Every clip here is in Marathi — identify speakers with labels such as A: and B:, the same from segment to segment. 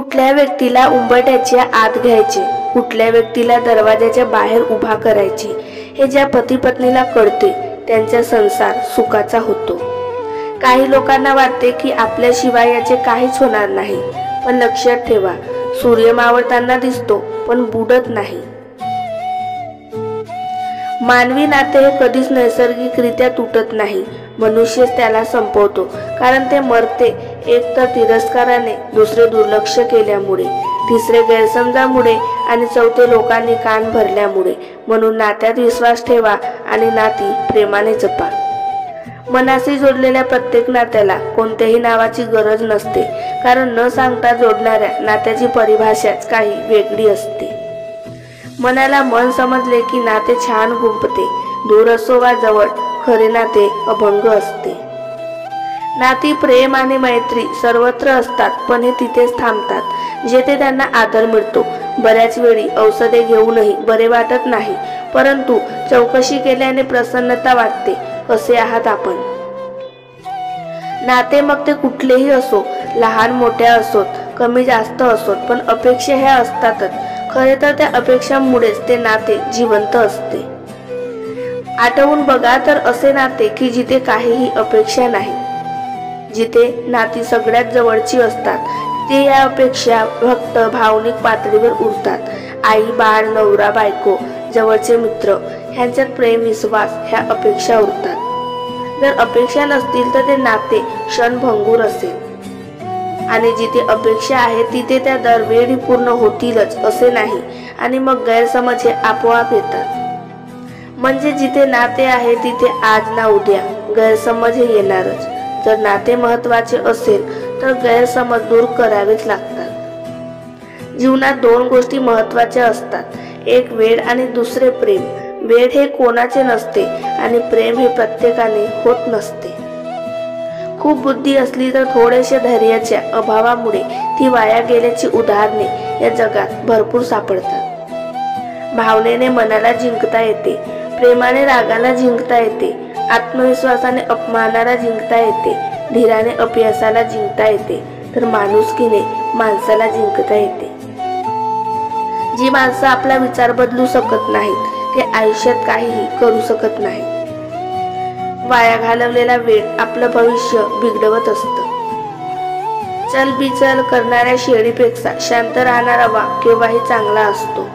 A: कुठल्या व्यक्तीला उंबरठ्याच्या आत घ्यायचे, कुठल्या व्यक्तीला दरवाजाच्या बाहेर उभा करायचे, हे ज्या पती पत्नीला कळते त्यांचा संसार सुखाचा होतो. काही लोकांना वाटते की आपल्याशिवाय याचे काहीच होणार नाही, पण लक्षात ठेवा, सूर्य मावळताना दिसतो पण बुडत नाही. मानवी नाते हे कधीच नैसर्गिकरित्या तुटत नाही. मनुष्यच त्याला संपवतो, कारण ते मरते, एक तर तिरस्काराने, दुसरे दुर्लक्ष केल्यामुळे, तिसरे गैरसमजामुळे आणि चौथे लोकांनी कान भरल्यामुळे. म्हणून नात्यात विश्वास ठेवा आणि नाती प्रेमाने जपा. मनाशी जोडलेल्या प्रत्येक नात्याला कोणत्याही नावाची गरज नसते, कारण न सांगता जोडणाऱ्या नात्याची परिभाषाच काही वेगळी असते. मनाला मन समजले की नाते छान गुंपते. दूर असो वा जवळ, खरे नाते अभंग असते. नाती, प्रेम आणि मैत्री सर्वत्र असतात, पण हे तिथेच थांबतात जेथे त्यांना आदर मिळतो. बऱ्याच वेळी औषधे घेऊनही बरे वाटत नाही, परंतु चौकशी केल्याने प्रसन्नता वाटते. कसे आहात आपण? नाते मग ते कुठलेही असो, लहान मोठ्या असोत, कमी जास्त असोत, पण अपेक्षा ह्या असतातच. खरे तर त्या अपेक्षांमुळेच ते नाते जिवंत असते. आठवून बघा तर असे नाते की जिथे काहीही अपेक्षा नाही, जिथे नाती सगळ्यात जवळची असतात, ते या अपेक्षा फक्त भावनिक पातळीवर उरतात. आई, बाळ, नवरा, बायको, जवळचे मित्र ह्यांच्यात प्रेम, विश्वास ह्या अपेक्षा उरतात. जर अपेक्षा नसतील तर ते नाते क्षणभंगूर असेल. आणि जिथे अपेक्षा आहे तिथे त्या दरवेळी पूर्ण होतीलच असे नाही, आणि मग गैरसमज हे आपोआप येतात. म्हणजे जिथे नाते आहे तिथे आज ना उद्या गैरसमज हे येणारच. जर नाते महत्वाचे असेल तर गैरसमज दूर करावेच लागतात. जीवनात दोन गोष्टी महत्वाच्या असतात, एक वेळ आणि दुसरे प्रेम. वेळ हे कोणाचे नसते आणि प्रेम हे प्रत्येकाने होत नसते. खूप बुद्धी असली तर थोडेसे धैर्याच्या अभावामुळे ती वाया गेल्याची उदाहरणे या जगात भरपूर सापडतात. भावनेने मनाला जिंकता येते, प्रेमाने रागाला जिंकता येते, आत्मविश्वासाने अपमानाला जिंकता येते, धीराने अपयशाला जिंकता येते, तर माणुसकीने माणसाला जिंकता येते. जी माणसं आपला विचार बदलू शकत नाहीत ते आयुष्यात काहीही करू शकत नाहीत. वाया घालवलेला वेळ आपलं भविष्य बिघडवत असतं. चल बिचल करणाऱ्या शेळीपेक्षा शांत राहणारा वाघ केव्हाही चांगला असतो.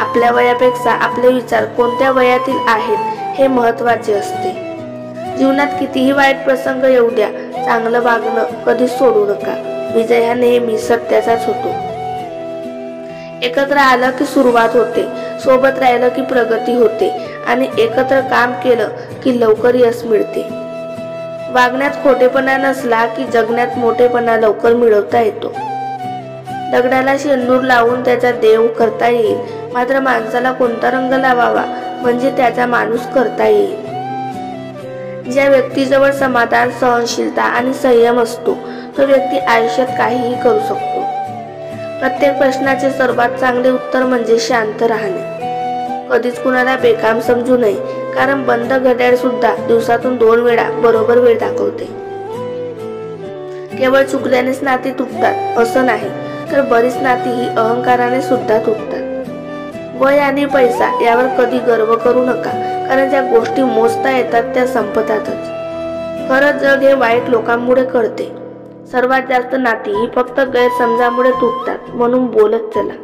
A: आपल्या वयापेक्षा आपले विचार कोणत्या वयातील आहेत हे महत्वाचे असते. जीवनात कितीही वाईट प्रसंग येऊ द्या, चांगलं वागणं कधीच सोडू नका. विजय हा नेहमी सत्याचाच होतो. एकत्र आलं की सुरुवात होते, सोबत राहिलं की प्रगती होते, आणि एकत्र काम केलं की लवकर यश मिळते. वागण्यात खोटेपणा नसला की जगण्यात मोठेपणा लवकर मिळवता येतो. दगडाला शेंदूर लावून त्याचा देव करता येईल, मात्र माणसाला कोणता रंग लावावा म्हणजे त्याचा माणूस करता येईल. ज्या व्यक्तीजवळ समाधान, सहनशीलता आणि संयम असतो तो व्यक्ती आयुष्यात काहीही करू शकतो. प्रत्येक प्रश्नाचे सर्वात चांगले उत्तर म्हणजे शांत राहणे. कधीच कुणाला बेकाम समजू नये, कारण बंद घड्याळ सुद्धा दिवसातून 2 वेळा बरोबर वेळ दाखवते. केवळ चुकल्यानेच नाती तुटतात असं नाही, तर बरीच नाती ही अहंकाराने सुद्धा तुटतात. वय आणि पैसा यावर कधी गर्व करू नका, कारण ज्या गोष्टी मोजता येतात त्या संपतातच. खरंच जग हे वाईट लोकांमुळे कळते. सर्वात जास्त नाती ही फक्त गैरसमजामुळे तुटतात, म्हणून बोलत चला.